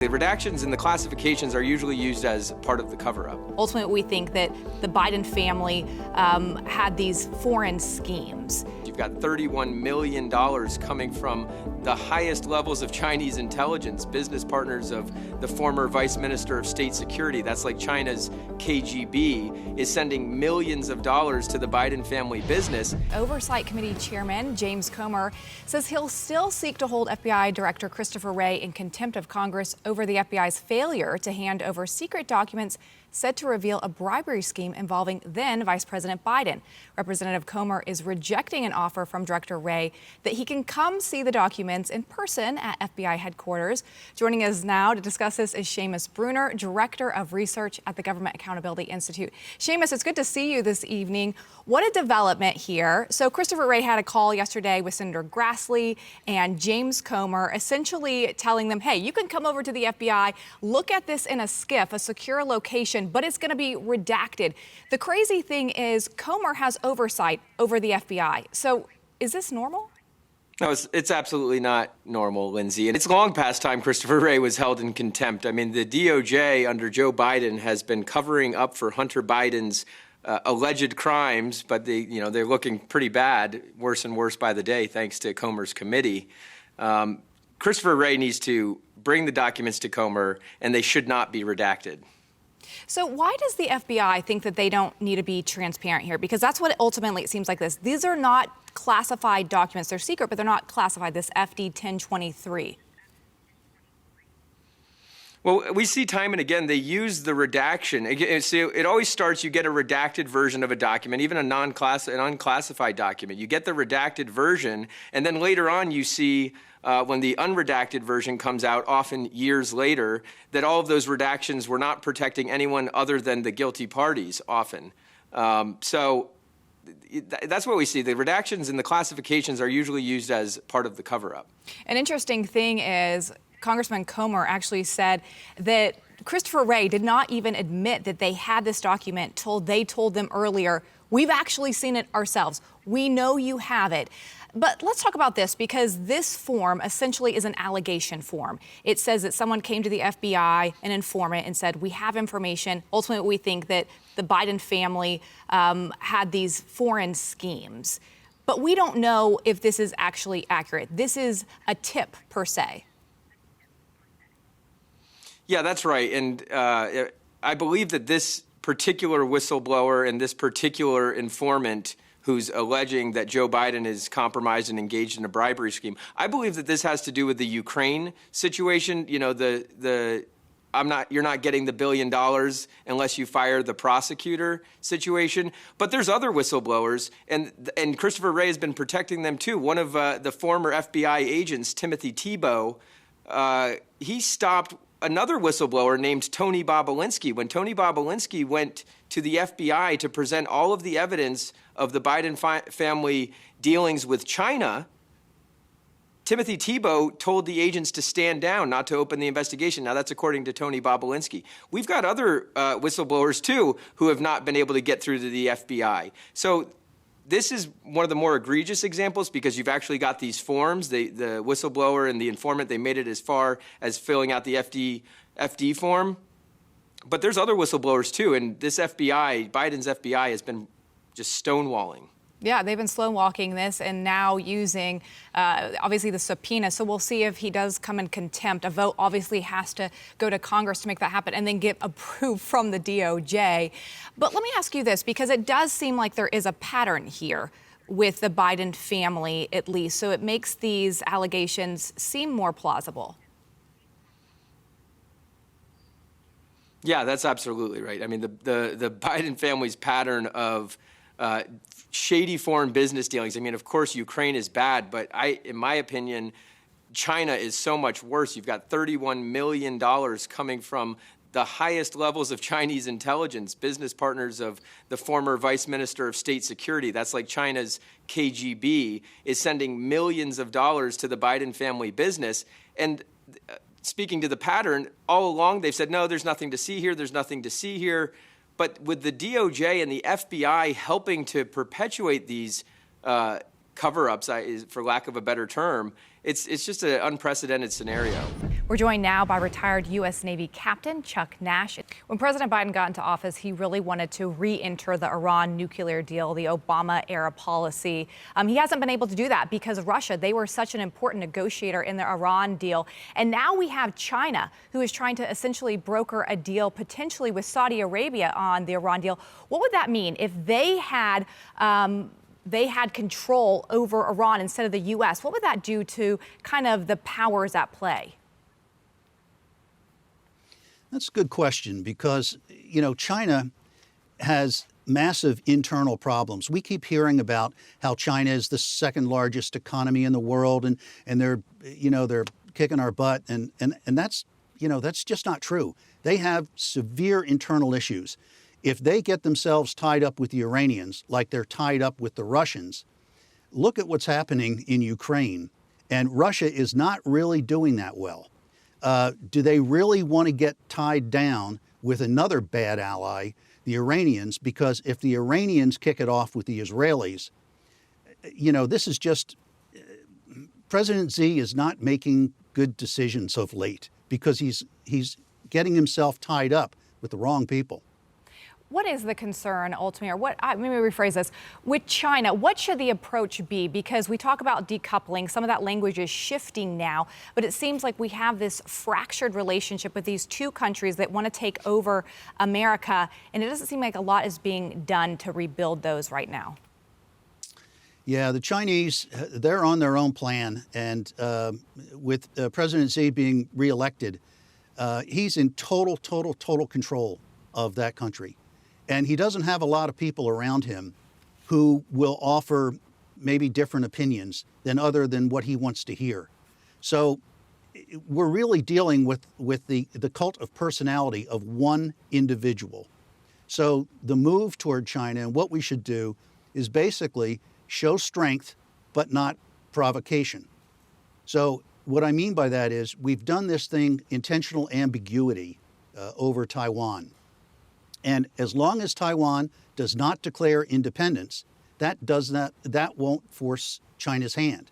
The redactions and the classifications are usually used as part of the cover-up. Ultimately, we think that the Biden family had these foreign schemes. You've got $31 million coming from the highest levels of Chinese intelligence, business partners of the former Vice Minister of State Security. That's like China's KGB, is sending millions of dollars to the Biden family business. Oversight Committee Chairman James Comer says he'll still seek to hold FBI Director Christopher Wray in contempt of Congress over the FBI's failure to hand over secret documents said to reveal a bribery scheme involving then Vice President Biden. Representative Comer is rejecting an offer from Director Wray that he can come see the documents in person at FBI headquarters. Joining us now to discuss this is Seamus Bruner, Director of Research at the Government Accountability Institute. Seamus, it's good to see you this evening. What a development here. So Christopher Wray had a call yesterday with Senator Grassley and James Comer, essentially telling them, hey, you can come over to the FBI, look at this in a SCIF, a secure location, but it's going to be redacted. The crazy thing is Comer has oversight over the FBI. So is this normal? No, it's absolutely not normal, Lindsay. And it's long past time Christopher Wray was held in contempt. I mean, the DOJ under Joe Biden has been covering up for Hunter Biden's alleged crimes, but they're looking pretty bad, worse and worse by the day, thanks to Comer's committee. Christopher Wray needs to bring the documents to Comer, and they should not be redacted. So why does the FBI think that they don't need to be transparent here? Because that's what ultimately it seems like this. These are not classified documents. They're secret, but they're not classified, this FD 1023. Well, we see time and again, they use the redaction. So it always starts, you get a redacted version of a document, even an unclassified document. You get the redacted version, and then later on you see when the unredacted version comes out, often years later, that all of those redactions were not protecting anyone other than the guilty parties, often. So that's what we see. The redactions and the classifications are usually used as part of the cover-up. An interesting thing is Congressman Comer actually said that Christopher Wray did not even admit that they had this document. They told them earlier, we've actually seen it ourselves. We know you have it. But let's talk about this, because this form essentially is an allegation form. It says that someone came to the FBI, an informant, and said, we have information. Ultimately, we think that the Biden family had these foreign schemes. But we don't know if this is actually accurate. This is a tip, per se. Yeah, that's right. And I believe that this particular whistleblower and this particular informant who's alleging that Joe Biden is compromised and engaged in a bribery scheme, I believe that this has to do with the Ukraine situation. You know, you're not getting the $1 billion unless you fire the prosecutor situation. But there's other whistleblowers, and Christopher Wray has been protecting them too. One of the former FBI agents, Timothy Thibault, he stopped another whistleblower named Tony Bobulinski. When Tony Bobulinski went to the FBI to present all of the evidence of the Biden family dealings with China, Timothy Thibault told the agents to stand down, not to open the investigation. Now, that's according to Tony Bobulinski. We've got other whistleblowers, too, who have not been able to get through to the FBI. So this is one of the more egregious examples, because you've actually got these forms. The whistleblower and the informant, they made it as far as filling out the FD form. But there's other whistleblowers, too, and this FBI, Biden's FBI, has been just stonewalling. Yeah, they've been slow-walking this and now using, obviously, the subpoena. So we'll see if he does come in contempt. A vote obviously has to go to Congress to make that happen and then get approved from the DOJ. But let me ask you this, because it does seem like there is a pattern here with the Biden family, at least. So it makes these allegations seem more plausible. Yeah, that's absolutely right. I mean, the Biden family's pattern of shady foreign business dealings. I mean, of course, Ukraine is bad, but in my opinion, China is so much worse. You've got $31 million coming from the highest levels of Chinese intelligence, business partners of the former Vice Minister of State Security. That's like China's KGB, is sending millions of dollars to the Biden family business. And speaking to the pattern, all along they've said, no, there's nothing to see here, there's nothing to see here. But with the DOJ and the FBI helping to perpetuate these cover-ups, for lack of a better term, it's just an unprecedented scenario. We're joined now by retired U.S. Navy Captain Chuck Nash. When President Biden got into office, he really wanted to re-enter the Iran nuclear deal, the Obama-era policy. He hasn't been able to do that because Russia, they were such an important negotiator in the Iran deal. And now we have China, who is trying to essentially broker a deal potentially with Saudi Arabia on the Iran deal. What would that mean if they had control over Iran instead of the U.S.? What would that do to kind of the powers at play? That's a good question because, China has massive internal problems. We keep hearing about how China is the second largest economy in the world and they're kicking our butt. And that's just not true. They have severe internal issues. If they get themselves tied up with the Iranians like they're tied up with the Russians, look at what's happening in Ukraine. And Russia is not really doing that well. Do they really want to get tied down with another bad ally, the Iranians? Because if the Iranians kick it off with the Israelis, this is just, President Xi is not making good decisions of late because he's getting himself tied up with the wrong people. What is the concern ultimately, or let me rephrase this, with China, what should the approach be? Because we talk about decoupling, some of that language is shifting now, but it seems like we have this fractured relationship with these two countries that want to take over America, and it doesn't seem like a lot is being done to rebuild those right now. Yeah, the Chinese, they're on their own plan, and with President Xi being reelected, he's in total control of that country. And he doesn't have a lot of people around him who will offer maybe different opinions than what he wants to hear. So we're really dealing with the cult of personality of one individual. So the move toward China and what we should do is basically show strength, but not provocation. So what I mean by that is we've done this thing, intentional ambiguity, over Taiwan. And as long as Taiwan does not declare independence, that won't force China's hand.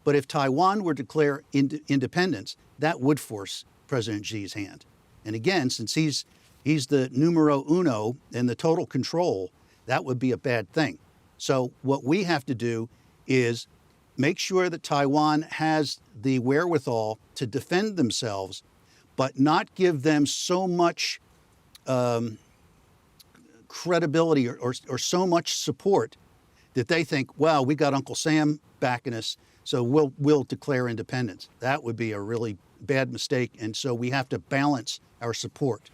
But if Taiwan were to declare independence, that would force President Xi's hand. And again, since he's the numero uno and the total control, that would be a bad thing. So what we have to do is make sure that Taiwan has the wherewithal to defend themselves, but not give them so much credibility or so much support that they think, well, we got Uncle Sam backing us, so we'll declare independence. That would be a really bad mistake, and so we have to balance our support.